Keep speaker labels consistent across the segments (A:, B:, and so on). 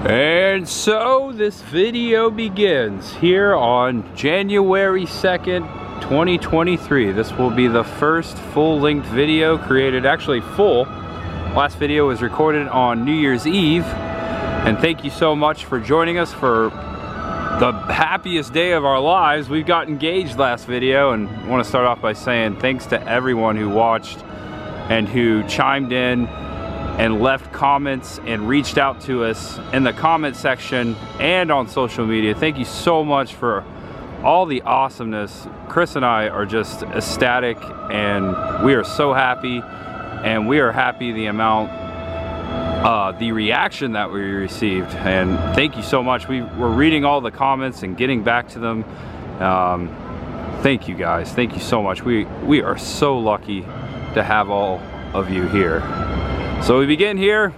A: And so this video begins here on January 2nd, 2023. This will be the first full-length video created, actually full. Last video was recorded on New Year's Eve. And thank you so much for joining us for the happiest day of our lives. We got engaged last video, and I want to start off by saying thanks to everyone who watched and who chimed in and left comments and reached out to us in the comment section and on social media. Thank you so much for all the awesomeness. Chris and I are just ecstatic, and we are so happy, and we are happy the amount, the reaction that we received. And thank you so much. We're reading all the comments and getting back to them. Thank you guys, thank you so much. We are so lucky to have all of you here. So we begin here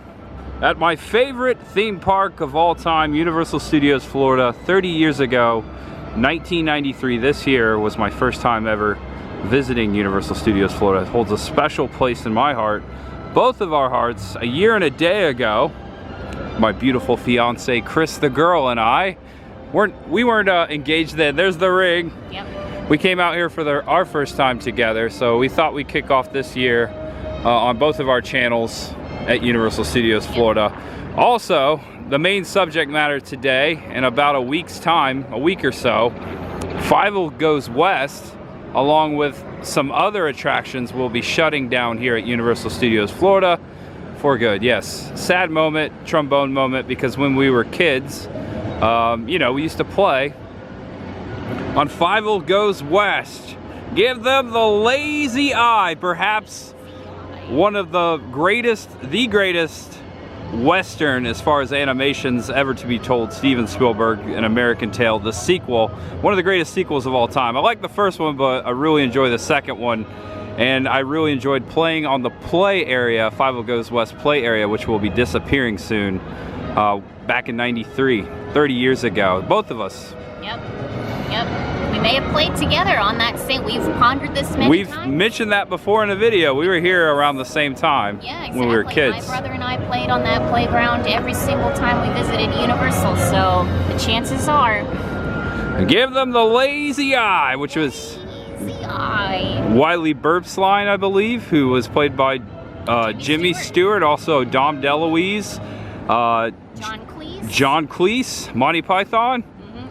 A: at my favorite theme park of all time, Universal Studios Florida. 30 years ago, 1993, this year was my first time ever visiting Universal Studios Florida. It holds a special place in my heart, both of our hearts. A year and a day ago, my beautiful fiance Chris the girl and I we weren't engaged then. There's the ring. Yep. We came out here for our first time together, so we thought we'd kick off this year on both of our channels at Universal Studios Florida. Also, the main subject matter today, in about a week's time, a week or so, FIEVEL Goes West, along with some other attractions, will be shutting down here at Universal Studios Florida for good. Yes, sad moment, trombone moment, because when we were kids, you know, we used to play on FIEVEL Goes West. Give them the lazy eye, perhaps one of the greatest Western as far as animations ever to be told. Steven Spielberg, An American Tail, the sequel, one of the greatest sequels of all time. I like the first one, but I really enjoy the second one, and I really enjoyed playing on the play area, FIEVEL Goes West play area, which will be disappearing soon. Back in '93, 30 years ago, both of us. Yep.
B: We may have played together on that same. We've pondered this many times.
A: We've mentioned that before in a video. We were here around the same time.
B: Yeah, exactly.
A: When we were kids.
B: My brother and I played on that playground every single time we visited Universal, so the chances are.
A: Give them the lazy eye, which was
B: lazy eye.
A: Wiley Burp's line, I believe, who was played by Jimmy Stewart, also Dom DeLuise, John Cleese, Monty Python.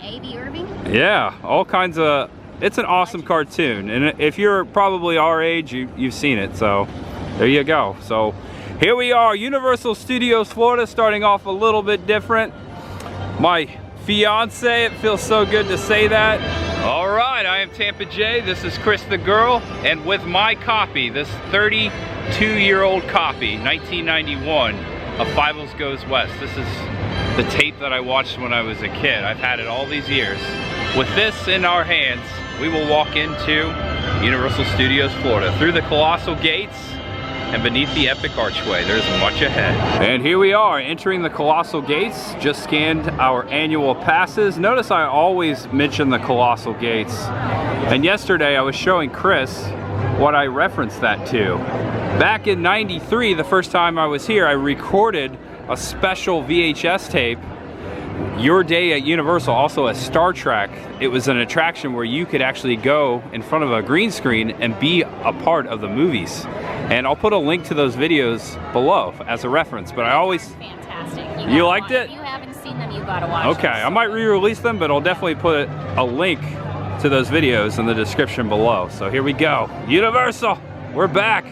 B: A.B. Irving?
A: Yeah, all kinds of, it's an awesome cartoon, and if you're probably our age, you've seen it, so there you go. So here we are, Universal Studios Florida, starting off a little bit different. My fiance, it feels so good to say that. All right, I am Tampa J, this is Chris the girl, and with my copy, this 32-year-old copy, 1991, of FIEVEL Goes West. This is the tape that I watched when I was a kid. I've had it all these years. With this in our hands, we will walk into Universal Studios Florida, through the colossal gates and beneath the epic archway. There's much ahead. And here we are, entering the colossal gates. Just scanned our annual passes. Notice I always mention the colossal gates. And yesterday I was showing Chris what I referenced that to. Back in '93, the first time I was here, I recorded a special VHS tape, Your Day at Universal, also a Star Trek. It was an attraction where you could actually go in front of a green screen and be a part of the movies. And I'll put a link to those videos below as a reference, but I always...
B: Fantastic.
A: You liked it?
B: If you haven't seen them, you gotta watch
A: them. Okay, I might re-release them, but I'll definitely put a link to those videos in the description below. So here we go. Universal, we're back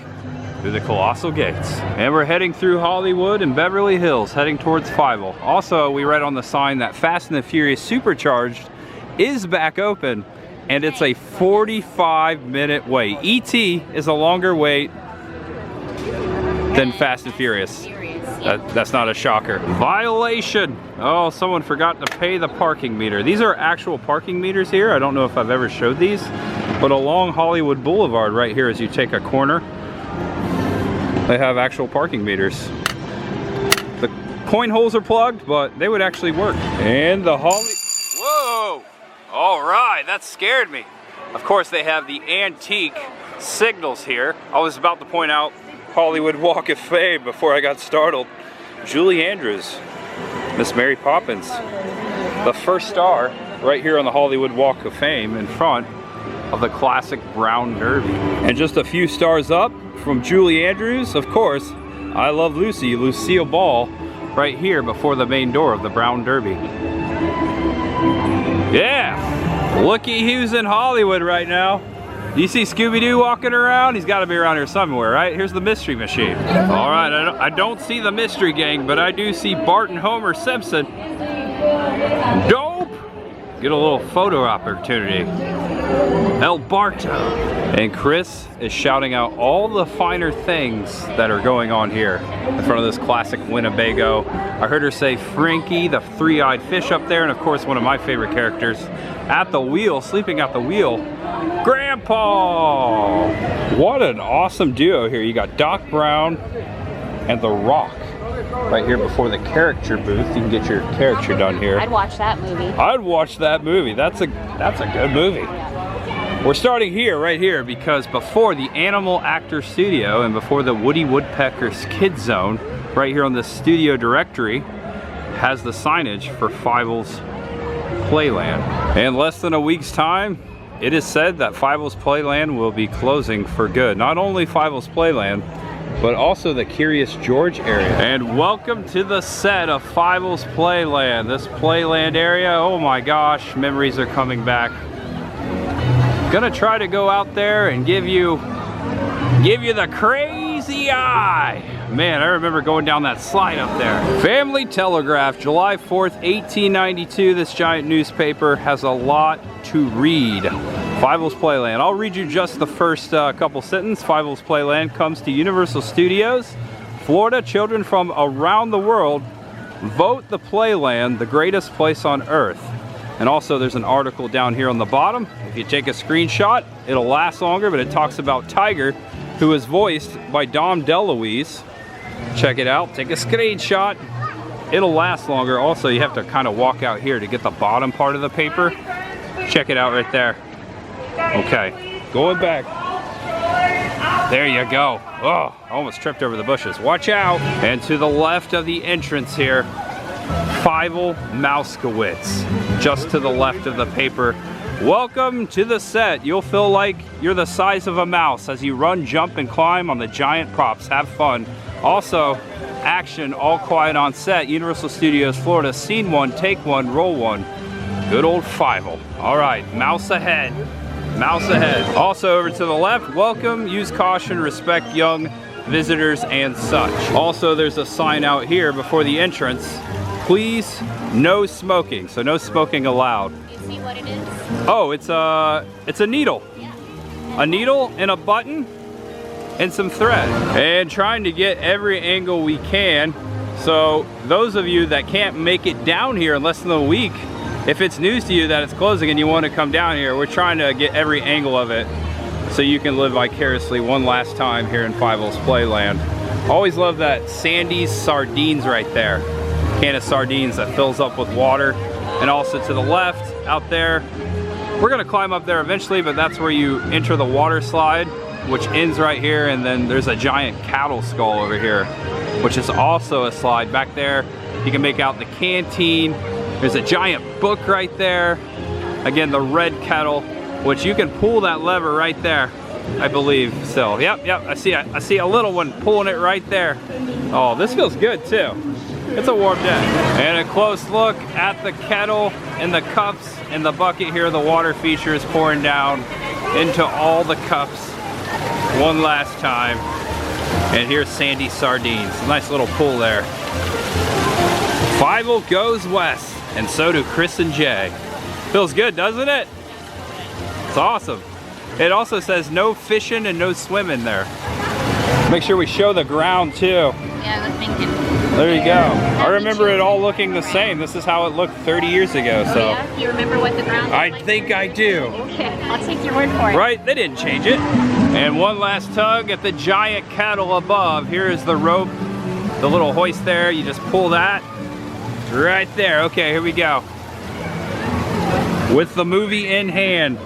A: through the colossal gates. And we're heading through Hollywood and Beverly Hills, heading towards FIEVEL. Also, we read on the sign that Fast and the Furious Supercharged is back open, and it's a 45-minute wait. E.T. is a longer wait than Fast and Furious. That's not a shocker. Violation. Oh, someone forgot to pay the parking meter. These are actual parking meters here. I don't know if I've ever showed these, but along Hollywood Boulevard right here, as you take a corner, they have actual parking meters. The coin holes are plugged, but they would actually work. And the Whoa! All right, that scared me. Of course, they have the antique signals here. I was about to point out Hollywood Walk of Fame before I got startled. Julie Andrews. Miss Mary Poppins, the first star right here on the Hollywood Walk of Fame in front of the classic Brown Derby. And just a few stars up from Julie Andrews, of course, I Love Lucy, Lucille Ball, right here before the main door of the Brown Derby. Yeah, looky who's in Hollywood right now. Do you see Scooby-Doo walking around? He's got to be around here somewhere, right? Here's the Mystery Machine. All right, I don't see the Mystery Gang, but I do see Bart and Homer Simpson. Dope! Get a little photo opportunity. El Barto. And Chris is shouting out all the finer things that are going on here in front of this classic Winnebago. I heard her say Frankie, the three-eyed fish up there, and of course one of my favorite characters at the wheel, sleeping at the wheel, Grandpa! What an awesome duo here. You got Doc Brown and The Rock right here before the character booth. You can get your character done here.
B: I'd watch that movie.
A: I'd watch that movie. That's a good movie. We're starting here, right here, because before the Animal Actor Studio and before the Woody Woodpecker's Kids Zone, right here on the studio directory, has the signage for FIEVEL'S Playland. In less than a week's time, it is said that FIEVEL'S Playland will be closing for good. Not only FIEVEL'S Playland, but also the Curious George area. And welcome to the set of FIEVEL'S Playland. This Playland area, oh my gosh, memories are coming back. Gonna try to go out there and give you the crazy eye. Man, I remember going down that slide up there. Family Telegraph, July 4th, 1892. This giant newspaper has a lot to read. FIEVEL'S Playland. I'll read you just the first couple sentences. FIEVEL'S Playland comes to Universal Studios, Florida. Children from around the world vote the Playland the greatest place on earth. And also there's an article down here on the bottom. If you take a screenshot, it'll last longer, but it talks about Tiger, who is voiced by Dom DeLuise. Check it out, take a screenshot. It'll last longer. Also, you have to kind of walk out here to get the bottom part of the paper. Check it out right there. Okay, going back. There you go. Oh, I almost tripped over the bushes. Watch out. And to the left of the entrance here, Fievel Mouskowitz, just to the left of the paper. Welcome to the set. You'll feel like you're the size of a mouse as you run, jump, and climb on the giant props. Have fun. Also, action, all quiet on set. Universal Studios, Florida. Scene 1, take 1, roll 1. Good old Fievel. All right, mouse ahead. Mouse ahead. Also over to the left, welcome, use caution, respect young visitors and such. Also, there's a sign out here before the entrance. Please, no smoking. So no smoking allowed.
B: Do you see what it is?
A: Oh, it's a needle.
B: Yeah.
A: A needle and a button and some thread. And trying to get every angle we can. So those of you that can't make it down here in less than a week, if it's news to you that it's closing and you want to come down here, we're trying to get every angle of it so you can live vicariously one last time here in FIEVEL'S Playland. Always love that Sandy's Sardines right there. Can of sardines that fills up with water. And also to the left out there, we're gonna climb up there eventually, but that's where you enter the water slide, which ends right here. And then there's a giant cattle skull over here, which is also a slide. Back there, you can make out the canteen. There's a giant book right there. Again, the red kettle, which you can pull that lever right there, I believe still. Yep, I see a little one pulling it right there. Oh, this feels good too. It's a warm day. And a close look at the kettle and the cups and the bucket here. The water feature is pouring down into all the cups one last time. And here's Sandy's Sardines. Nice little pull there. Fievel goes west, and so do Chris and Jay. Feels good, doesn't it? It's awesome. It also says no fishing and no swimming there. Make sure we show the ground too.
B: Yeah, I was thinking.
A: There you go. I remember it all looking the same. This is how it looked 30 years ago.
B: Oh,
A: so.
B: yeah? You remember what the ground
A: I
B: like?
A: think I do.
B: Okay, I'll take your word for it.
A: Right? They didn't change it. And one last tug at the giant kettle above. Here is the rope, the little hoist there. You just pull that right there. Okay, here we go. With the movie in hand.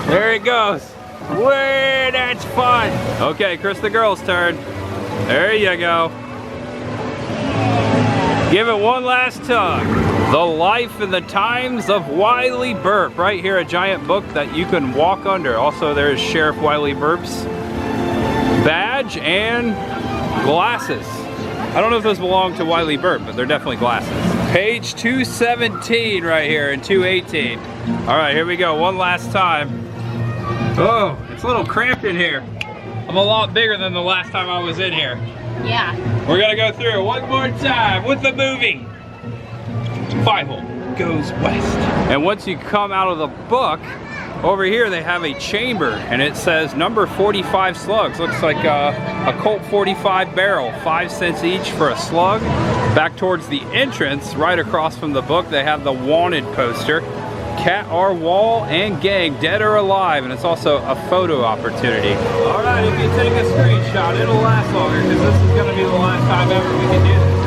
A: There it goes. Way, that's fun. Okay, Chris, the girl's turn. There you go. Give it one last tug. The Life and the Times of Wiley Burp. Right here, a giant book that you can walk under. Also, there's Sheriff Wiley Burp's badge and glasses. I don't know if those belong to Wiley Burp, but they're definitely glasses. Page 217 right here and 218. All right, here we go, one last time. Oh, it's a little cramped in here. I'm a lot bigger than the last time I was in here.
B: Yeah.
A: We're gonna go through it one more time with the movie. Fievel Goes West. And once you come out of the book, over here they have a chamber and it says number 45 slugs. Looks like a Colt 45 barrel, 5 cents each for a slug. Back towards the entrance, right across from the book, they have the wanted poster. Cat R. Wall and gang, dead or alive, and it's also a photo opportunity. All right, if you take a screenshot, it'll last longer because this is gonna be the last time ever we can do this.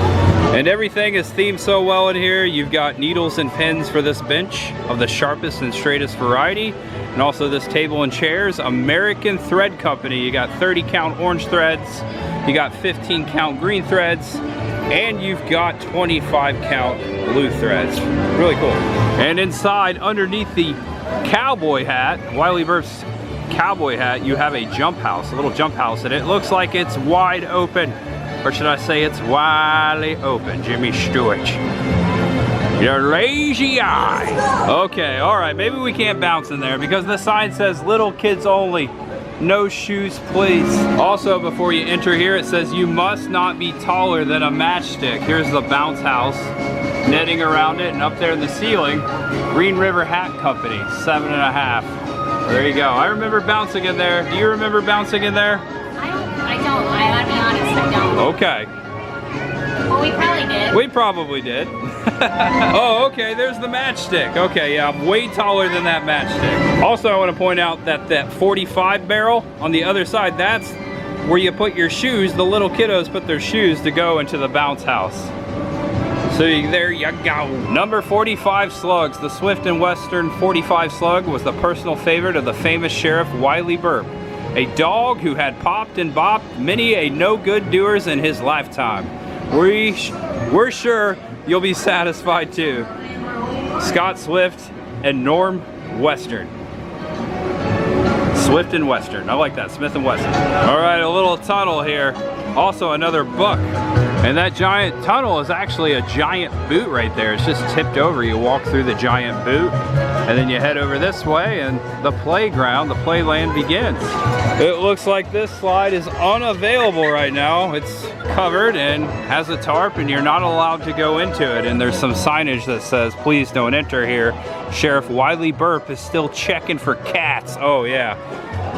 A: And everything is themed so well in here. You've got needles and pins for this bench of the sharpest and straightest variety. And also this table and chairs, American Thread Company. You got 30 count orange threads, you got 15 count green threads, and you've got 25 count blue threads. Really cool. And inside, underneath the cowboy hat, Wiley Burp's cowboy hat, you have a jump house, a little jump house, and it looks like it's wide open. Or should I say it's widely open, Jimmy Stewart. Your lazy eye. Okay, all right, maybe we can't bounce in there because the sign says little kids only. No shoes, please. Also, before you enter here, it says you must not be taller than a matchstick. Here's the bounce house, netting around it, and up there in the ceiling, Green River Hat Company, 7.5. There you go. I remember bouncing in there. Do you remember bouncing in there?
B: I don't. I'll be honest, I don't.
A: Okay.
B: Well, we probably did.
A: We probably did. Oh, okay, there's the matchstick. Okay, yeah, I'm way taller than that matchstick. Also, I want to point out that that 45 barrel on the other side, that's where you put your shoes. The little kiddos put their shoes to go into the bounce house. So there you go. Number 45 slugs. The Swift and Western 45 slug was the personal favorite of the famous Sheriff Wiley Burp, a dog who had popped and bopped many a no-good doers in his lifetime. We're sure you'll be satisfied too. Scott Swift and Norm Western. Swift and Western. I like that, Smith and Wesson. All right, a little tunnel here. Also another book. And that giant tunnel is actually a giant boot right there. It's just tipped over. You walk through the giant boot and then you head over this way and the playground, the playland begins. It looks like this slide is unavailable right now. It's covered and has a tarp and you're not allowed to go into it. And there's some signage that says, please don't enter here. Sheriff Wiley Burp is still checking for cats. Oh yeah.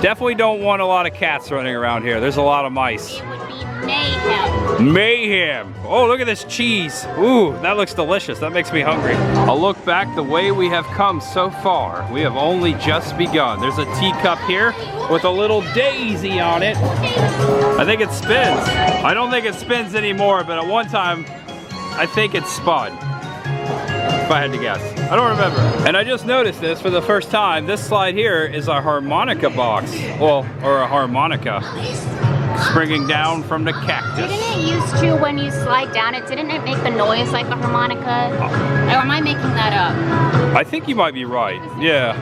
A: Definitely don't want a lot of cats running around here. There's a lot of mice.
B: It would be mayhem.
A: Mayhem. Oh, look at this cheese. Ooh, that looks delicious. That makes me hungry. I'll look back the way we have come so far. We have only just begun. There's a teacup here with a little daisy on it. I think it spins. I don't think it spins anymore, but at one time, I think it spun. If I had to guess. I don't remember. And I just noticed this for the first time. This slide here is a harmonica box. Well, or a harmonica. Springing down from the cactus.
B: Didn't it used to, when you slide down it, didn't it make the noise like a harmonica? Or am I making that up?
A: I think you might be right. Yeah.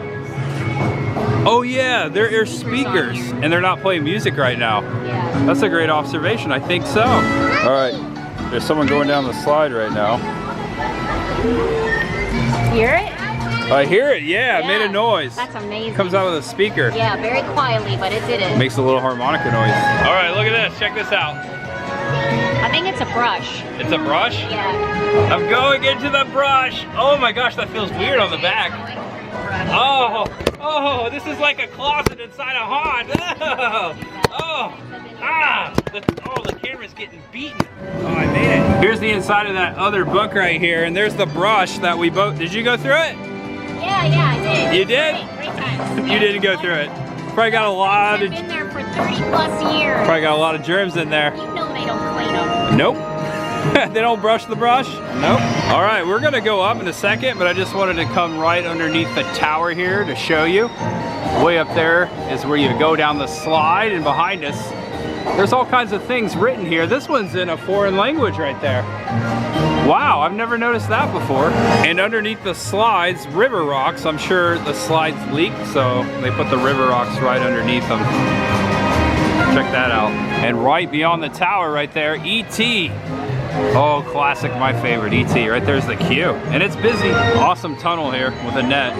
A: Oh yeah, there are speakers and they're not playing music right now.
B: Yeah.
A: That's a great observation. I think so. All right. There's someone going down the slide right now.
B: Hear it?
A: I hear it, yeah, it made a noise.
B: That's amazing.
A: Comes out with a speaker.
B: Yeah, very quietly, but it did it.
A: Makes a little harmonica noise. All right, look at this, check this out.
B: I think it's a brush.
A: It's a brush?
B: Yeah.
A: I'm going into the brush. Oh my gosh, that feels weird on the back. Oh, this is like a closet inside a haunt. The camera's getting beaten. Oh, I made it. Here's the inside of that other book right here, and there's the brush that we both, did you go through it?
B: Yeah, I did.
A: You did?
B: Three times.
A: You didn't go through it. Probably got a lot of...
B: I've been there for 30+ years.
A: Probably got a lot of germs in there.
B: You know they don't clean them.
A: Nope. They don't brush the brush? Nope. All right, we're gonna go up in a second, but I just wanted to come right underneath the tower here to show you. Way up there is where you go down the slide, and behind us, there's all kinds of things written here. This one's in a foreign language right there. Wow. wow, I've never noticed that before. And underneath the slides, river rocks. I'm sure the slides leak, so they put the river rocks right underneath them. Check that out. And right beyond the tower right there, E.T. Oh, classic, my favorite, E.T. Right there's the queue. And it's busy. Awesome tunnel here with a net.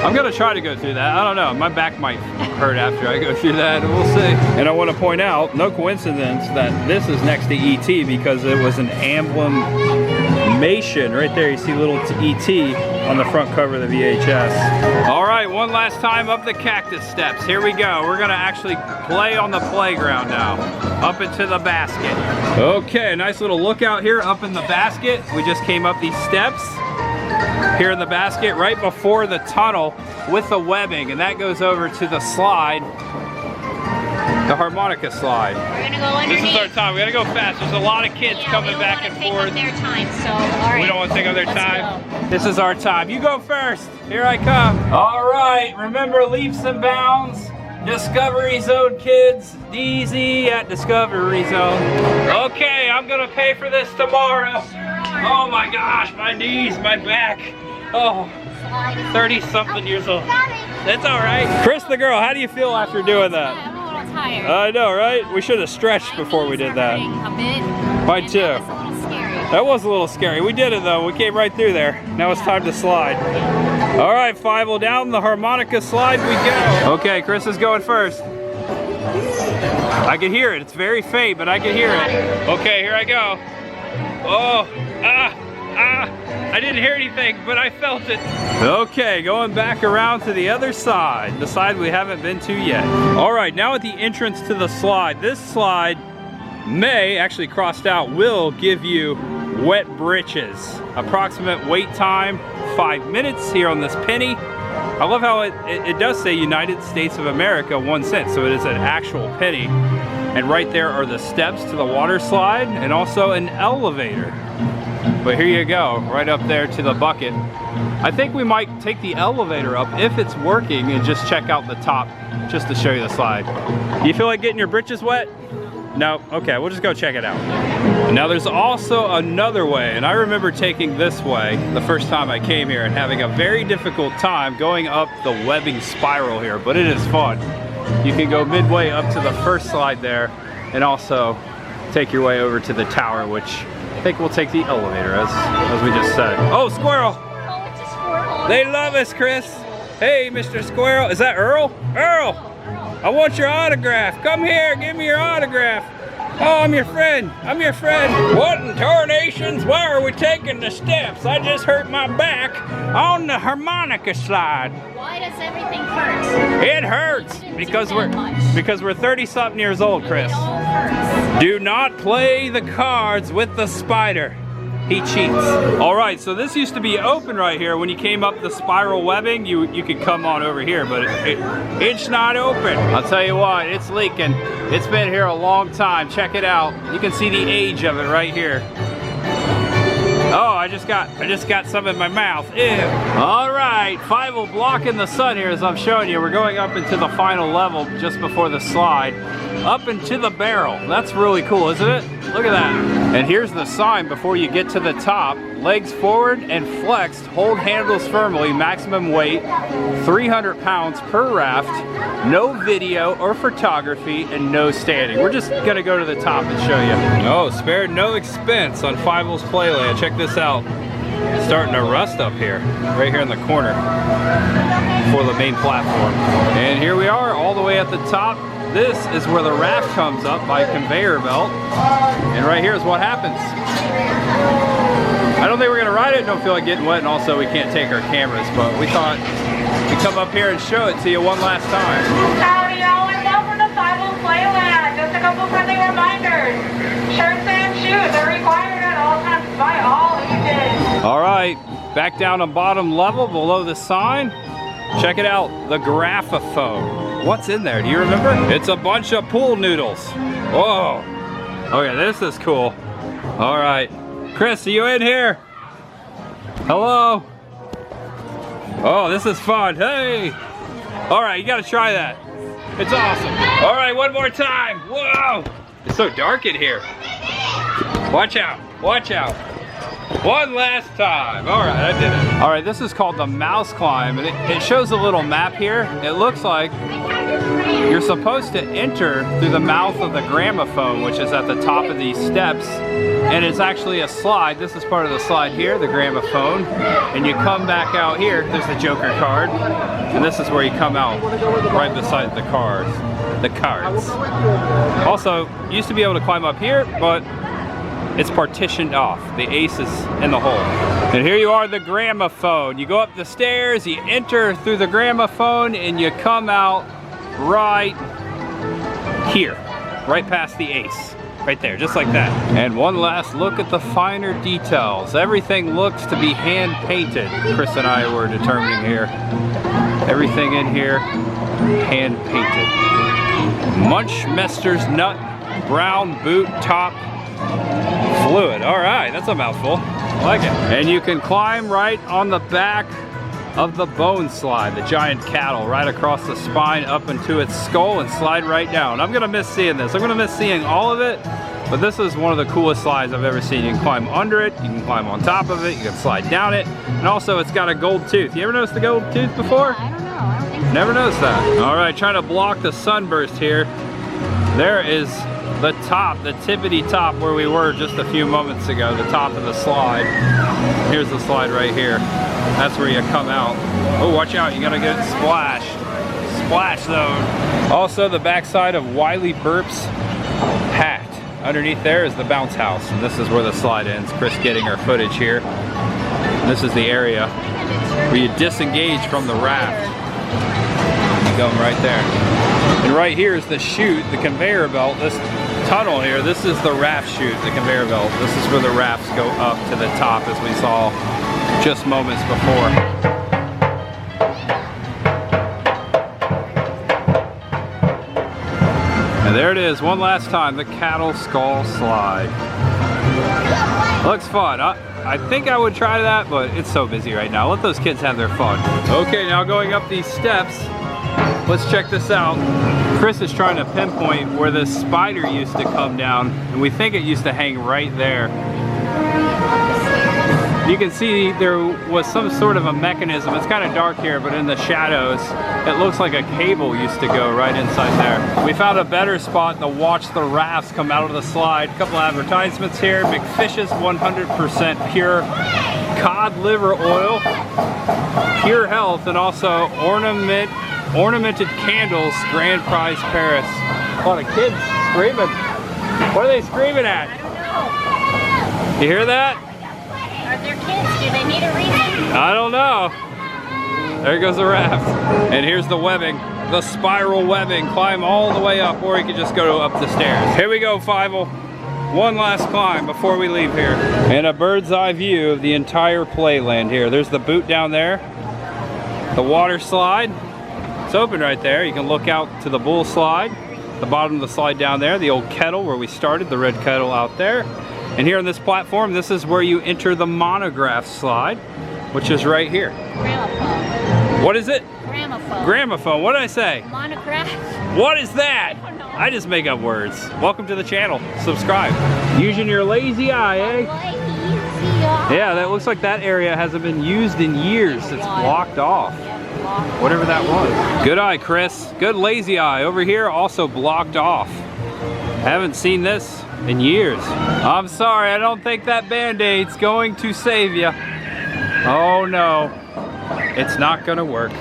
A: I'm gonna try to go through that. I don't know, my back might hurt after I go through that, we'll see. And I want to point out, no coincidence that this is next to E.T. because it was an emblemation. Right there, you see little E.T. on the front cover of the VHS. All right, one last time up the cactus steps. Here we go. We're gonna actually play on the playground now. Up into the basket. Okay, a nice little lookout here up in the basket. We just came up these steps here in the basket right before the tunnel with the webbing, and that goes over to the slide, the harmonica slide.
B: We're gonna go underneath.
A: This is our time. We gotta go fast. There's a lot of kids coming back and forth.
B: We don't want to take up their time, so all right.
A: We don't want to take up their time.
B: Go.
A: This is our time. You go first. Here I come. All right. Remember leaps and bounds. Discovery Zone, kids. DZ at Discovery Zone. Okay, I'm gonna pay for this tomorrow. Oh my gosh, my knees, my back. Oh, 30-something years old. That's all right. Chris the girl, how do you feel after doing that?
B: I'm a little tired.
A: I know, right? We should have stretched before we did that.
B: A bit.
A: Mine too.
B: That was a little scary.
A: That was a little scary. We did it though. We came right through there. Now it's time to slide. All right, Fievel, down the harmonica slide we go. Okay, Chris is going first. I can hear it. It's very faint, but I can hear it. Okay, here I go. Oh, I didn't hear anything, but I felt it. Okay, going back around to the other side, the side we haven't been to yet. All right, now at the entrance to the slide. This slide may, actually crossed out, will give you wet britches. Approximate wait time, 5 minutes here on this penny. I love how it does say United States of America 1 cent, so it is an actual penny. And right there are the steps to the water slide and also an elevator. But here you go, right up there to the bucket. I think we might take the elevator up if it's working and just check out the top just to show you the slide. You feel like getting your britches wet? No? Okay, we'll just go check it out. Now there's also another way, and I remember taking this way the first time I came here and having a very difficult time going up the webbing spiral here, but it is fun. You can go midway up to the first slide there and also take your way over to the tower, which I think we'll take the elevator as we just said. Oh, squirrel!
B: Oh, it's a squirrel.
A: They love us, Chris. Hey, Mr. Squirrel. Is that Earl? Earl! I want your autograph. Come here, give me your autograph. Oh, I'm your friend. I'm your friend. What in tarnations? Why are we taking the steps? I just hurt my back on the harmonica slide.
B: Why does everything hurt?
A: It hurts because we're 30-something years old, Chris.
B: It all hurts.
A: Do not play the cards with the spider. He cheats. All right, so this used to be open right here. When you came up the spiral webbing, you could come on over here, but it's not open. I'll tell you what, it's leaking. It's been here a long time. Check it out. You can see the age of it right here. Oh, I just got some in my mouth. Ew. All right, Fievel blocking the sun here as I'm showing you. We're going up into the final level just before the slide. Up into the barrel. That's really cool, isn't it? Look at that. And here's the sign before you get to the top. Legs forward and flexed, hold handles firmly, maximum weight, 300 pounds per raft, no video or photography, and no standing. We're just gonna go to the top and show you. Oh, spared no expense on FIEVEL'S Playland. Check this out. It's starting to rust up here, right here in the corner for the main platform. And here we are, all the way at the top. This is where the raft comes up by conveyor belt. And right here is what happens. I don't think we're gonna ride it, don't feel like getting wet, and also we can't take our cameras, but we thought we'd come up here and show it to you one last time.
C: Howdy y'all, and welcome to FIEVE'Ls Playland. Just a couple friendly reminders. Shirts and shoes are required at all times by all ages.
A: All right, back down on bottom level below the sign. Check it out, the graphophone. What's in there, do you remember? It's a bunch of pool noodles. Whoa. Okay, this is cool. All right. Chris, are you in here? Hello? Oh, this is fun. Hey! All right, you gotta try that. It's awesome. All right, one more time. Whoa! It's so dark in here. Watch out, watch out. One last time. All right, I did it. All right, this is called the mouse climb, and it shows a little map here. It looks like you're supposed to enter through the mouth of the gramophone, which is at the top of these steps, and it's actually a slide. This is part of the slide here, the gramophone, and you come back out here. There's the Joker card, and this is where you come out, right beside the cards. Also, you used to be able to climb up here, but it's partitioned off. The ace is in the hole. And here you are, the gramophone. You go up the stairs, you enter through the gramophone, and you come out right here, right past the ace. Right there, just like that. And one last look at the finer details. Everything looks to be hand painted. Chris and I were determining here. Everything in here, hand painted. Munchmester's nut, brown boot top, fluid. All right, that's a mouthful. I like it. And you can climb right on the back of the bone slide, the giant cattle, right across the spine up into its skull and slide right down. I'm gonna miss seeing this. I'm gonna miss seeing all of it, but this is one of the coolest slides I've ever seen. You can climb under it, you can climb on top of it, you can slide down it, and also it's got a gold tooth. You ever noticed the gold tooth before?
B: I don't know. I don't think so.
A: Never noticed that. All right, trying to block the sunburst here. There is the top, the tippity top where we were just a few moments ago, the top of the slide. Here's the slide right here. That's where you come out. Oh, watch out, you gotta get splashed. Splash zone. Also, the backside of Wiley Burp's hat. Underneath there is the bounce house, and this is where the slide ends. Chris getting our footage here. This is the area where you disengage from the raft. You go right there. And right here is the chute, the conveyor belt. This tunnel here, this is the raft chute, the conveyor belt. This is where the rafts go up to the top, as we saw just moments before. And there it is, one last time, the cattle skull slide. Looks fun. I think I would try that, but it's so busy right now. Let those kids have their fun. Okay, now going up these steps, let's check this out. Chris is trying to pinpoint where this spider used to come down, and we think it used to hang right there. You can see there was some sort of a mechanism. It's kind of dark here, but in the shadows, it looks like a cable used to go right inside there. We found a better spot to watch the rafts come out of the slide. A couple of advertisements here. McFish's 100% pure cod liver oil, pure health, and also ornamented candles, grand prize Paris. A lot of kids screaming. What are they screaming at?
B: I don't know.
A: You hear that?
B: Are there kids? Do they need a reason?
A: I don't know. There goes the raft. And here's the webbing, the spiral webbing. Climb all the way up, or you can just go up the stairs. Here we go, Fievel. One last climb before we leave here. And a bird's eye view of the entire playland here. There's the boot down there. The water slide. It's open right there. You can look out to the bull slide. The bottom of the slide down there. The old kettle where we started, the red kettle out there. And here on this platform, this is where you enter the monograph slide, which is right here.
B: Gramophone.
A: What is it?
B: Gramophone.
A: Gramophone. What did I say?
B: Monograph.
A: What is that?
B: I don't know.
A: I just make up words. Welcome to the channel. Subscribe. Using your lazy eye, eh? Yeah, that looks like that area hasn't been used in years. It's blocked off. Whatever that was. Good eye, Chris. Good lazy eye. Over here, also blocked off. Haven't seen this in years. I'm sorry, I don't think that Band-Aid's going to save you. Oh no, it's not gonna work.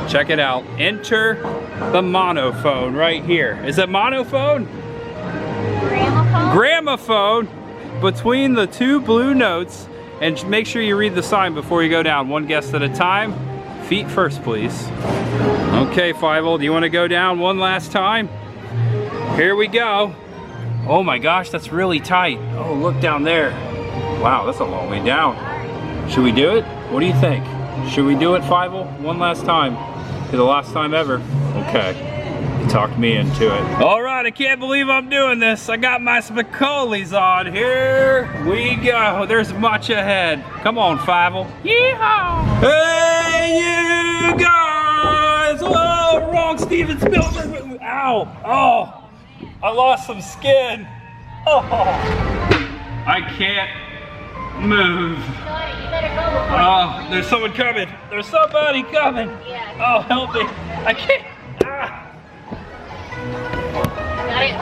A: Check it out. Enter the monophone right here. Is it monophone?
B: Gramophone?
A: Gramophone between the two blue notes, and make sure you read the sign before you go down. One guest at a time. Feet first, please. Okay, Fievel, do you want to go down one last time? Here we go. Oh my gosh, that's really tight. Oh, look down there. Wow, that's a long way down. Should we do it? What do you think? Should we do it, Fievel? One last time. For the last time ever. Okay. You talked me into it. All right, I can't believe I'm doing this. I got my Spicoli's on. Here we go. There's much ahead. Come on, Fievel. Yeehaw! Hey, you guys! Whoa, wrong Steven Spielberg. Ow! Oh! I lost some skin. Oh, I can't Move.
B: You better go before
A: Oh, there's someone coming. There's somebody coming.
B: Yeah.
A: Oh, help me. I can't.
B: Got it?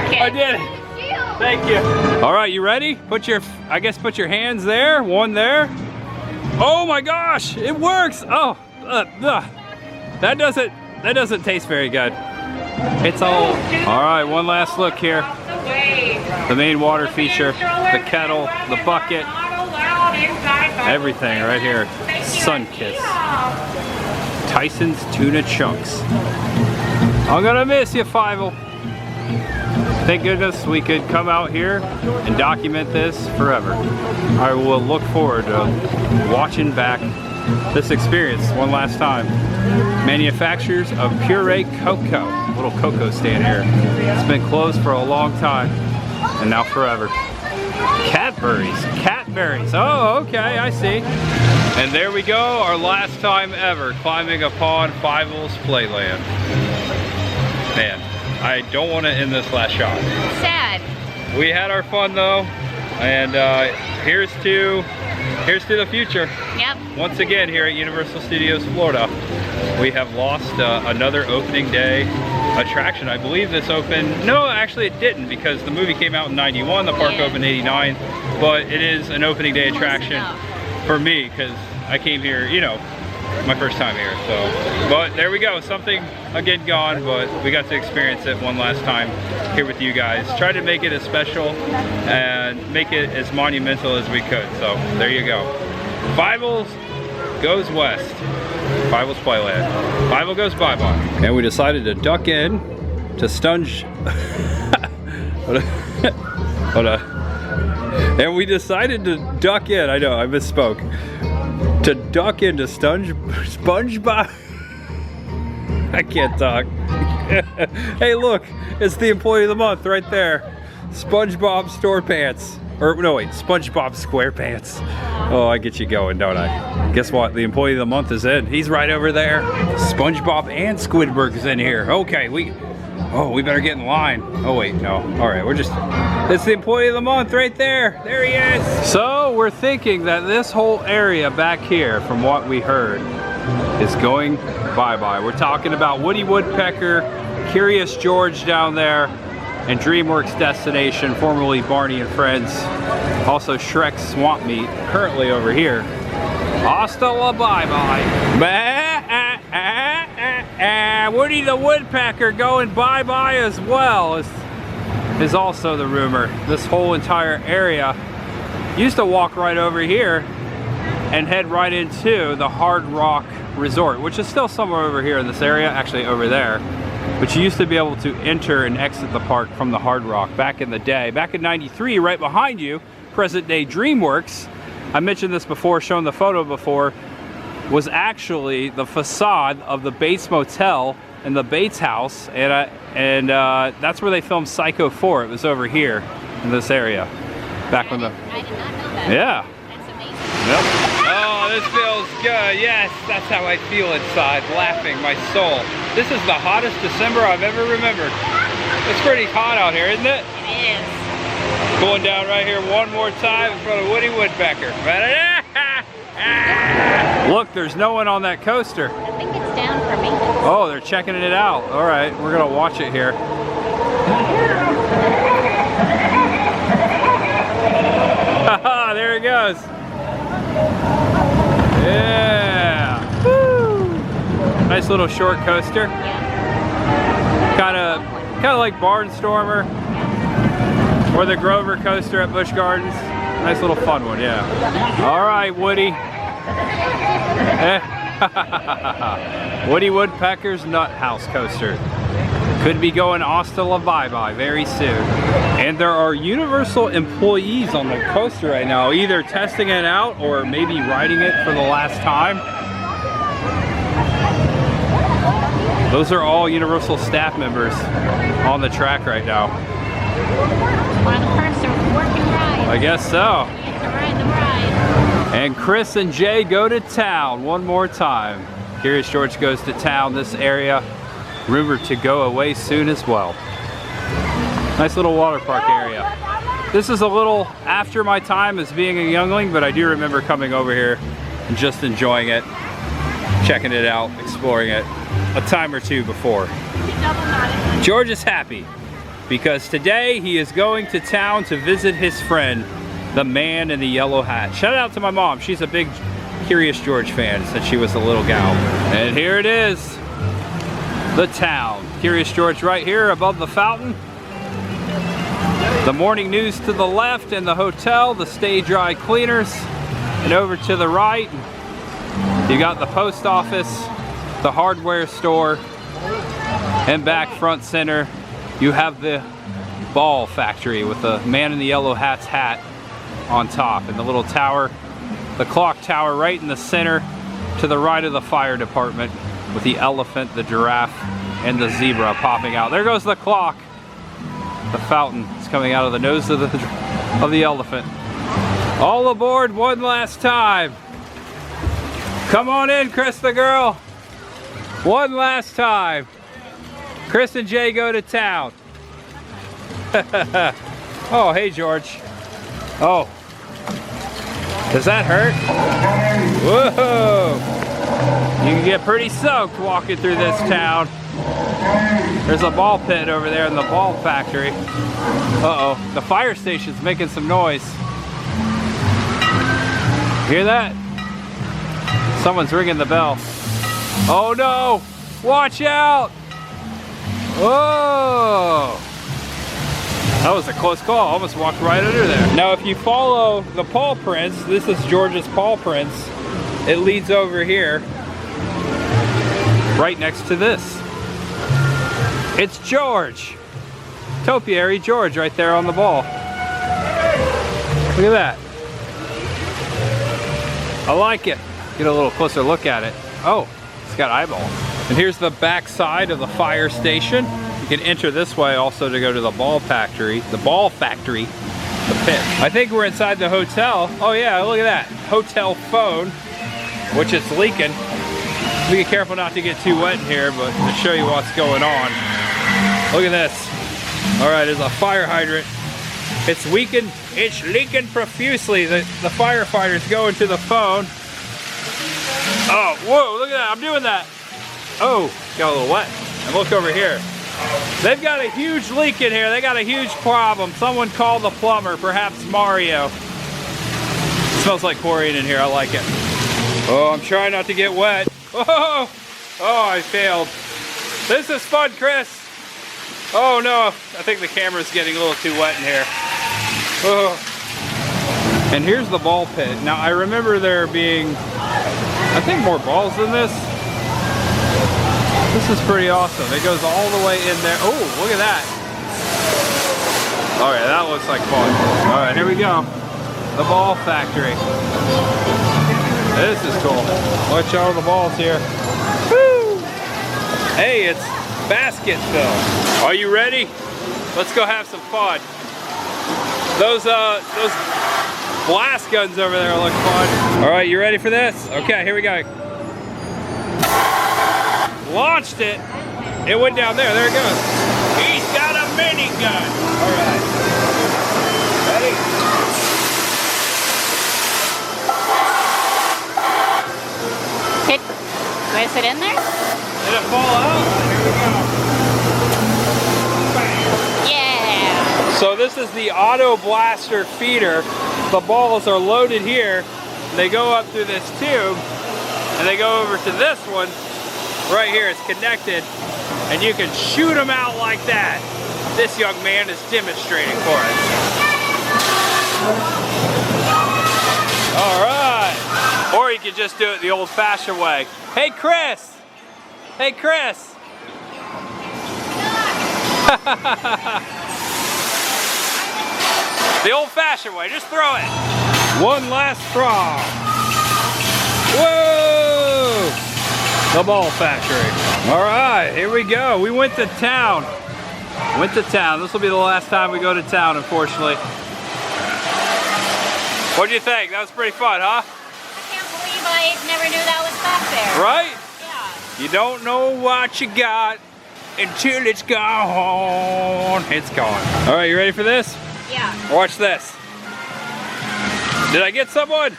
B: Okay.
A: I did it. Thank you. All right, you ready? Put your hands there. One there. Oh my gosh, it works. Oh, that doesn't taste very good. It's all right, one last look here. The main water feature, the kettle, the bucket, everything right here. Sun Kiss. Tyson's Tuna Chunks. I'm gonna miss you, Fievel. Thank goodness we could come out here and document this forever. I will look forward to watching back this experience one last time. Manufacturers of Puree Cocoa. Little cocoa stand here. It's been closed for a long time and now forever. Catberries. Catberries. Oh, okay, I see. And there we go, our last time ever climbing upon FIEVEL'S Playland. Man, I don't want to end this last shot.
B: Sad.
A: We had our fun though, and here's to the future.
B: Yep.
A: Once again here at Universal Studios Florida, we have lost another opening day attraction. I believe this opened, no actually it didn't, because the movie came out in 91, the park opened in 89, but it is an opening day attraction for me because I came here, you know, my first time here, so. But there we go, something again gone, but we got to experience it one last time here with you guys. Tried to make it as special and make it as monumental as we could, so there you go. FIEVEL'S goes west. FIEVEL'S Playland. FIEVEL goes bye-bye. And we decided to duck in to hold on. And we decided to duck in, I know, I misspoke. To duck into SpongeBob. I can't talk. Hey look, it's the employee of the month right there. SpongeBob Store Pants. Or no wait, SpongeBob SquarePants. Oh, I get you going, don't I? Guess what? The employee of the month is in. He's right over there. SpongeBob and Squidward is in here. Okay, we better get in line. Oh wait, no. All right, it's the employee of the month right there. There he is. So we're thinking that this whole area back here, from what we heard, is going bye-bye. We're talking about Woody Woodpecker, Curious George down there, and DreamWorks Destination, formerly Barney and Friends. Also Shrek's Swamp Meet, currently over here. Hasta la bye-bye. Woody the Woodpecker going bye-bye as well is also the rumor. This whole entire area used to walk right over here and head right into the Hard Rock Resort, which is still somewhere over here in this area, actually over there. But you used to be able to enter and exit the park from the Hard Rock back in the day. Back in '93, right behind you, present day DreamWorks, I mentioned this before, shown the photo before, was actually the facade of the Bates Motel and the Bates House, and that's where they filmed Psycho 4. It was over here in this area. Back when
B: I did not know that.
A: Yeah.
B: That's amazing.
A: Yep. Oh, this feels good. Yes, that's how I feel inside, laughing my soul. This is the hottest December I've ever remembered. It's pretty hot out here, isn't it?
B: It is.
A: Going down right here one more time in front of Woody Woodpecker. Look, there's no one on that coaster.
B: I think it's down for me.
A: Oh, they're checking it out. All right, we're gonna watch it here. Haha, there it goes. Yeah. Woo. Nice little short coaster.
B: Yeah.
A: Kind of like Barnstormer or the Grover coaster at Busch Gardens. Nice little fun one, yeah. All right, Woody. Woody Woodpecker's Nut House coaster. Could be going hasta la bye-bye very soon. And there are Universal employees on the coaster right now, either testing it out or maybe riding it for the last time. Those are all Universal staff members on the track right now.
B: One of the perks of working ride.
A: I guess so.
B: You get to ride the ride.
A: And Chris and Jay go to town one more time. Curious George goes to town. This area rumored to go away soon as well. Nice little water park area. This is a little after my time as being a youngling, but I do remember coming over here and just enjoying it, checking it out, exploring it a time or two before. George is happy because today he is going to town to visit his friend, the man in the yellow hat. Shout out to my mom. She's a big Curious George fan since she was a little gal. And here it is, the town. Curious George right here above the fountain. The morning news to the left and the hotel, the Stay Dry Cleaners. And over to the right, you got the post office, the hardware store, and back front center, you have the ball factory with the man in the yellow hat's hat on top, and the little tower, the clock tower right in the center to the right of the fire department with the elephant, the giraffe, and the zebra popping out. There goes the clock. The fountain is coming out of the nose of the elephant. All aboard one last time. Come on in, Chris the girl. One last time. Chris and Jay go to town. Oh, hey George. Oh. Does that hurt? Whoa. You can get pretty soaked walking through this town. There's a ball pit over there in the ball factory. Uh-oh, the fire station's making some noise. Hear that? Someone's ringing the bell. Oh no! Watch out! Whoa! That was a close call. Almost walked right under there. Now if you follow the paw prints, this is George's paw prints. It leads over here, right next to this. It's George. Topiary George right there on the ball. Look at that. I like it. Get a little closer look at it. Oh, it's got eyeballs. And here's the back side of the fire station. You can enter this way also to go to the ball factory. The ball factory, the pit. I think we're inside the hotel. Oh yeah, look at that. Hotel phone, which is leaking. Be careful not to get too wet in here, but to show you what's going on. Look at this. All right, there's a fire hydrant. It's leaking profusely. The firefighter's going to the phone. Oh, whoa, look at that, I'm doing that. Oh, got a little wet. And look over here. They've got a huge leak in here. They got a huge problem. Someone called the plumber, perhaps Mario. It smells like chlorine in here, I like it. Oh, I'm trying not to get wet. Oh, I failed. This is fun, Chris. Oh no, I think the camera's getting a little too wet in here. Oh. And here's the ball pit. Now I remember there being, I think, more balls than this. This is pretty awesome. It goes all the way in there. Oh, look at that. All right, that looks like fun. All right, here we go. The ball factory. This is cool. Watch all the balls here. Woo! Hey, it's basket fill. Are you ready? Let's go have some fun. Those blast guns over there look fun. All right, you ready for this? Okay, here we go. Launched it. It went down there. There it goes. He's got a mini gun. All right. Ready?
B: Is it in there?
A: Did it fall out? Here we go. Bam.
B: Yeah.
A: So this is the auto blaster feeder. The balls are loaded here. They go up through this tube and they go over to this one. Right here, it's connected, and you can shoot them out like that. This young man is demonstrating for us. All right. Or you could just do it the old-fashioned way. Hey, Chris. Hey, Chris. The old-fashioned way. Just throw it. One last throw. Whoa! The ball factory. All right, here we go. We went to town. This will be the last time we go to town, unfortunately. What do you think? That was pretty fun, huh?
B: I can't believe I never knew that was back there.
A: Right?
B: Yeah.
A: You don't know what you got until it's gone. It's gone. All right, you ready for this?
B: Yeah.
A: Watch this. Did I get someone?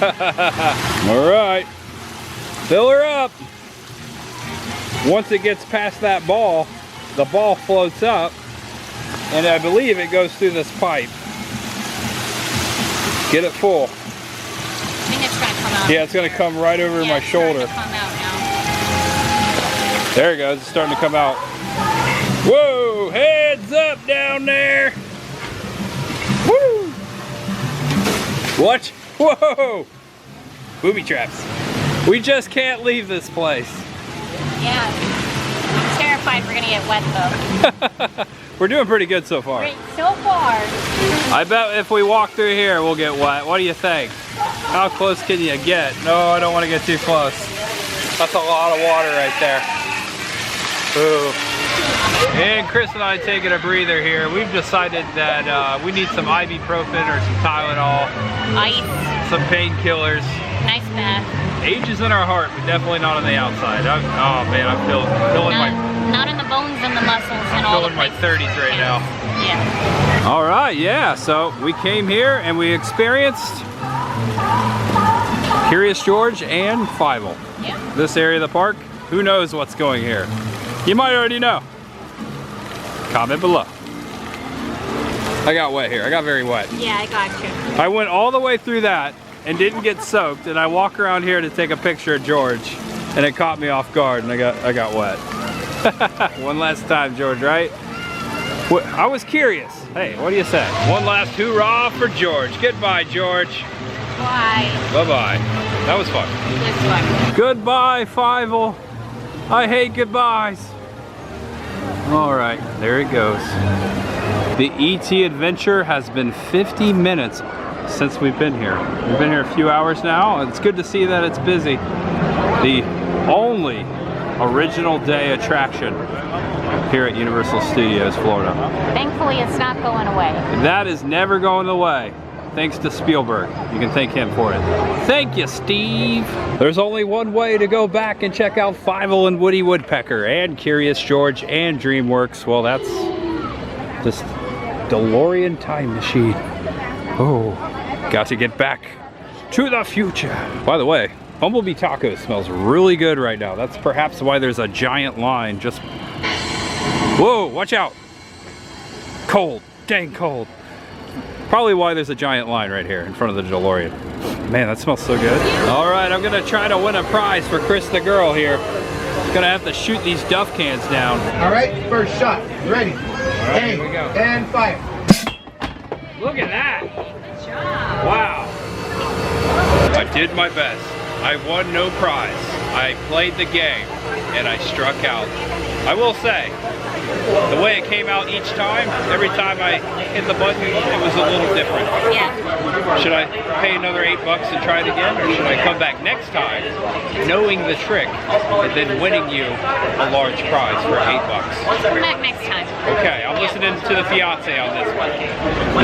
A: All right. Fill her up. Once it gets past that ball, the ball floats up, and I believe it goes through this pipe. Get it full.
B: I think it's gonna come out.
A: Yeah, it's gonna come right over my shoulder.
B: It's starting to come out now.
A: There it goes, it's starting to come out. Whoa, heads up down there. Woo! Watch, whoa! Booby traps. We just can't leave this place.
B: Yeah, I'm terrified we're gonna get wet though.
A: We're doing pretty good so far.
B: Great, so far.
A: I bet if we walk through here, we'll get wet. What do you think? How close can you get? No, I don't want to get too close. That's a lot of water right there. Ooh. And Chris and I taking a breather here. We've decided that we need some ibuprofen or some Tylenol.
B: Ice.
A: Some painkillers.
B: Nice bath.
A: Age is in our heart, but definitely not on the outside. Oh man, I'm feeling
B: Not in the bones and the muscles and all the
A: my 30s right now.
B: Yeah.
A: All right, yeah. So we came here and we experienced Curious George and FIEVEL.
B: Yeah.
A: This area of the park. Who knows what's going here? You might already know. Comment below. I got wet here. I got very wet.
B: Yeah, I got you.
A: I went all the way through that and didn't get soaked, and I walk around here to take a picture of George, and it caught me off guard, and I got wet. One last time, George, right? I was curious. Hey, what do you say? One last hoorah for George. Goodbye, George.
B: Bye.
A: Bye-bye. That was fun.
B: This one.
A: Goodbye, FIEVEL. I hate goodbyes. All right, there it goes. The ET adventure has been 50 minutes since we've been here. We've been here a few hours now. It's good to see that it's busy. The only original day attraction here at Universal Studios, Florida.
B: Thankfully, it's not going away.
A: That is never going away. Thanks to Spielberg. You can thank him for it. Thank you, Steve. There's only one way to go back and check out FIEVEL and Woody Woodpecker and Curious George and DreamWorks. Well, that's this DeLorean time machine. Oh, got to get back to the future. By the way, Bumblebee Taco smells really good right now. That's perhaps why there's a giant line just... Whoa, watch out. Cold, dang cold. Probably why there's a giant line right here in front of the DeLorean. Man, that smells so good. All right, I'm gonna try to win a prize for Chris the girl here. Gonna have to shoot these duff cans down.
D: All right, first shot. Ready?
A: Right,
D: aim,
A: here we go.
D: And fire.
A: Look at that. Wow. I did my best. I won no prize. I played the game and I struck out. I will say, the way it came out each time, every time I hit the button, it was a little different.
B: Yeah.
A: Should I pay another $8 and try it again, or should I come back next time, knowing the trick, and then winning you a large prize for $8?
B: Come back next time.
A: Okay, I'm listening to the fiance on this one.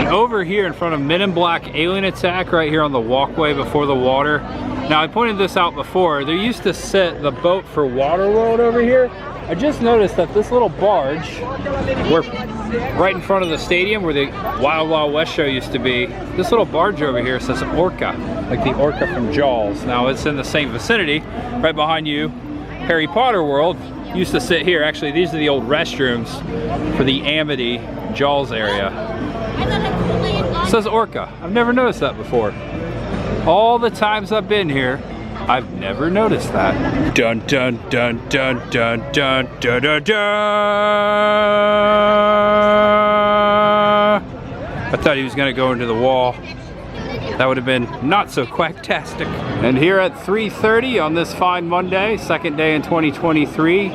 A: And over here in front of Men in Black Alien Attack, right here on the walkway before the water. Now, I pointed this out before. There used to sit the boat for Waterworld over here. I just noticed that this little barge, right in front of the stadium where the Wild Wild West show used to be, this little barge over here says Orca, like the orca from Jaws. Now it's in the same vicinity, right behind you. Harry Potter World used to sit here. Actually, these are the old restrooms for the Amity Jaws area. It says Orca. I've never noticed that before. All the times I've been here, I've never noticed that. Dun dun dun dun dun dun dun dun dun. I thought he was gonna go into the wall. That would have been not so quacktastic. And here at 3:30 on this fine Monday, second day in 2023,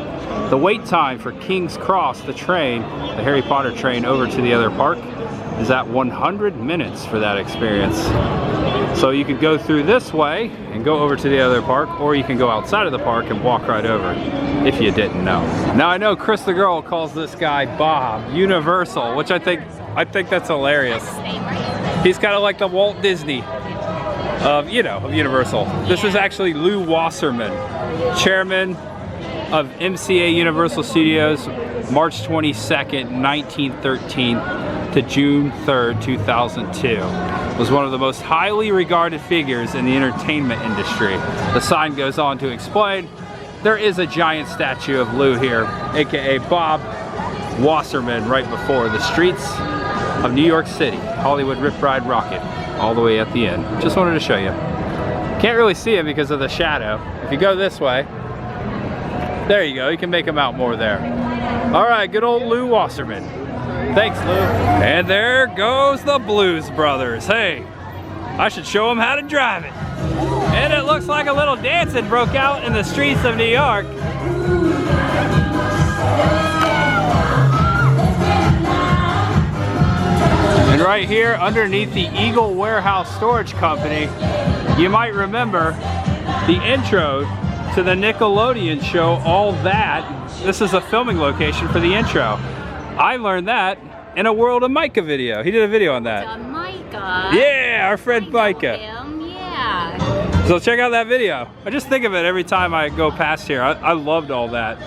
A: the wait time for King's Cross, the train, the Harry Potter train over to the other park, is at 100 minutes for that experience. So you could go through this way and go over to the other park, or you can go outside of the park and walk right over, if you didn't know. Now I know Chris the girl calls this guy Bob Universal, which I think that's hilarious. He's kind of like the Walt Disney of Universal. This is actually Lou Wasserman, chairman of MCA Universal Studios, March 22nd, 1913 to June 3rd, 2002. Was one of the most highly regarded figures in the entertainment industry. The sign goes on to explain, there is a giant statue of Lou here, aka Bob Wasserman, right before the streets of New York City. Hollywood Rip Ride Rocket, all the way at the end. Just wanted to show you. Can't really see him because of the shadow. If you go this way, there you go, you can make him out more there. All right, good old Lou Wasserman. Thanks, Lou. And there goes the Blues Brothers. Hey, I should show them how to drive it. And it looks like a little dancing broke out in the streets of New York. And right here underneath the Eagle Warehouse Storage Company, you might remember the intro to the Nickelodeon show, All That. This is a filming location for the intro. I learned that in a World of Micah video. He did a video on that.
B: Micah.
A: Yeah, our friend Micah.
B: Yeah.
A: So check out that video. I just think of it every time I go past here. I loved All That.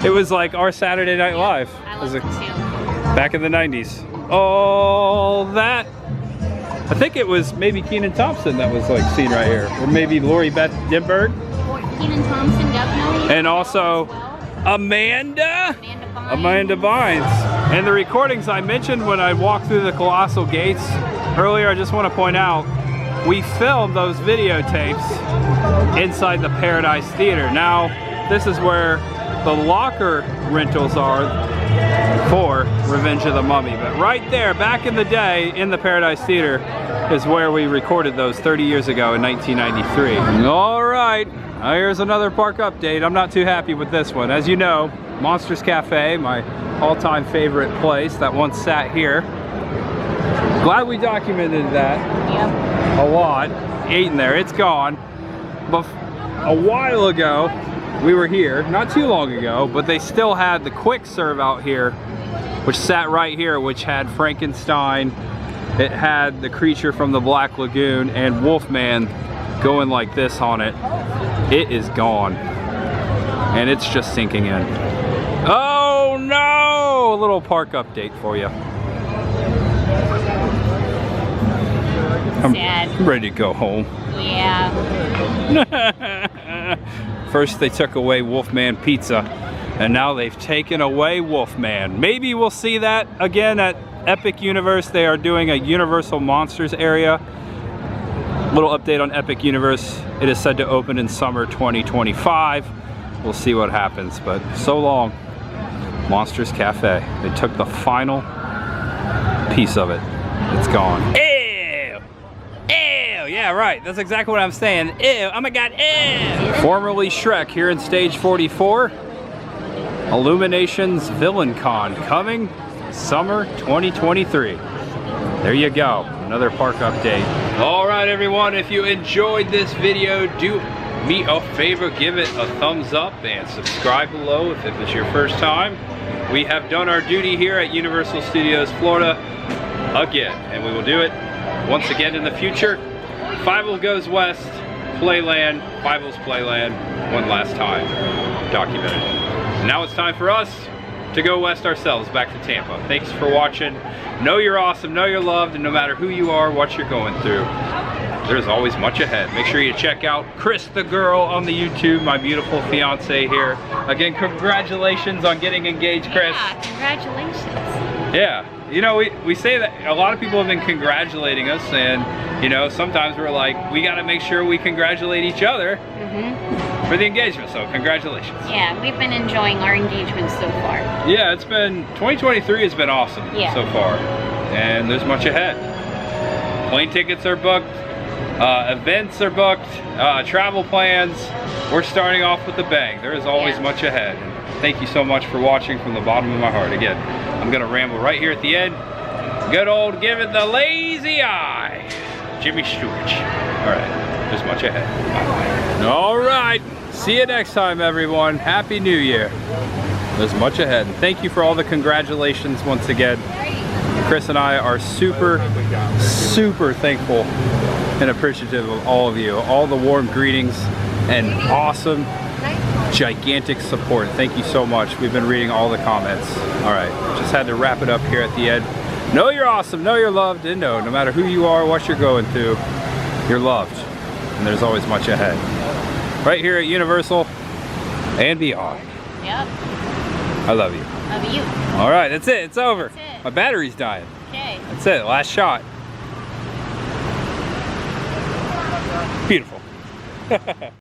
A: It was like our Saturday Night Live.
B: I love it too.
A: Back in the 90s. All That. I think it was maybe Kenan Thompson that was like seen right here. Or maybe Lori Beth Dimberg.
B: Or Kenan Thompson, definitely.
A: And also Amanda Bynes. And the recordings I mentioned when I walked through the Colossal Gates earlier, I just want to point out, we filmed those videotapes inside the Paradise Theater. Now, this is where the locker rentals are for Revenge of the Mummy. But right there, back in the day, in the Paradise Theater, is where we recorded those 30 years ago in 1993. All right, here's another park update. I'm not too happy with this one. As you know, Monsters Cafe, my all-time favorite place that once sat here. Glad we documented that.
B: Yep.
A: A lot. Ate in there, it's gone. But a while ago, we were here, not too long ago, but they still had the quick serve out here, which sat right here, which had Frankenstein, it had the creature from the Black Lagoon, and Wolfman going like this on it. It is gone. And it's just sinking in. Oh no! A little park update for you.
B: Sad.
A: I'm ready to go home.
B: Yeah.
A: First they took away Wolfman Pizza, and now they've taken away Wolfman. Maybe we'll see that again at Epic Universe. They are doing a Universal Monsters area. Little update on Epic Universe. It is said to open in summer 2025. We'll see what happens, but so long, Monsters Cafe. They took the final piece of it. It's gone. Ew! Ew! Yeah, right. That's exactly what I'm saying. Ew! Oh my God! Ew! Formerly Shrek here in Stage 44. Illuminations Villain Con coming summer 2023. There you go. Another park update. All right, everyone. If you enjoyed this video, do me a favor, give it a thumbs up and subscribe below if it was your first time. We have done our duty here at Universal Studios Florida again, and we will do it once again in the future. FIEVEL Goes West, Playland, FIEVEL'S Playland, one last time, documented. Now it's time for us to go west ourselves, back to Tampa. Thanks for watching. Know you're awesome, know you're loved, and no matter who you are, what you're going through, there's always much ahead. Make sure you check out Chris the Girl on the YouTube, my beautiful fiance here. Again, congratulations on getting engaged, Chris.
B: Yeah, congratulations.
A: Yeah, you know, we say that a lot of people have been congratulating us, and you know, sometimes we're like, we gotta make sure we congratulate each other for the engagement, so congratulations.
B: Yeah, we've been enjoying our engagement so far.
A: Yeah, it's been, 2023 has been awesome so far, and there's much ahead. Plane tickets are booked, events are booked, travel plans. We're starting off with a bang. There is always much ahead. And thank you so much for watching from the bottom of my heart. Again, I'm gonna ramble right here at the end. Good old give it the lazy eye, Jimmy Stewart. All right, there's much ahead. Bye-bye. All right, see you next time, everyone. Happy New Year. There's much ahead. And thank you for all the congratulations once again. Chris and I are super, super thankful and appreciative of all of you. All the warm greetings and awesome gigantic support. Thank you so much. We've been reading all the comments. All right, just had to wrap it up here at the end. Know you're awesome, know you're loved, and know no matter who you are, what you're going through, you're loved. And there's always much ahead. Right here at Universal and beyond.
B: Yep.
A: I love you.
B: Love you.
A: All right, that's it. It's over.
B: That's it.
A: My battery's dying.
B: Okay.
A: That's it. Last shot. Beautiful.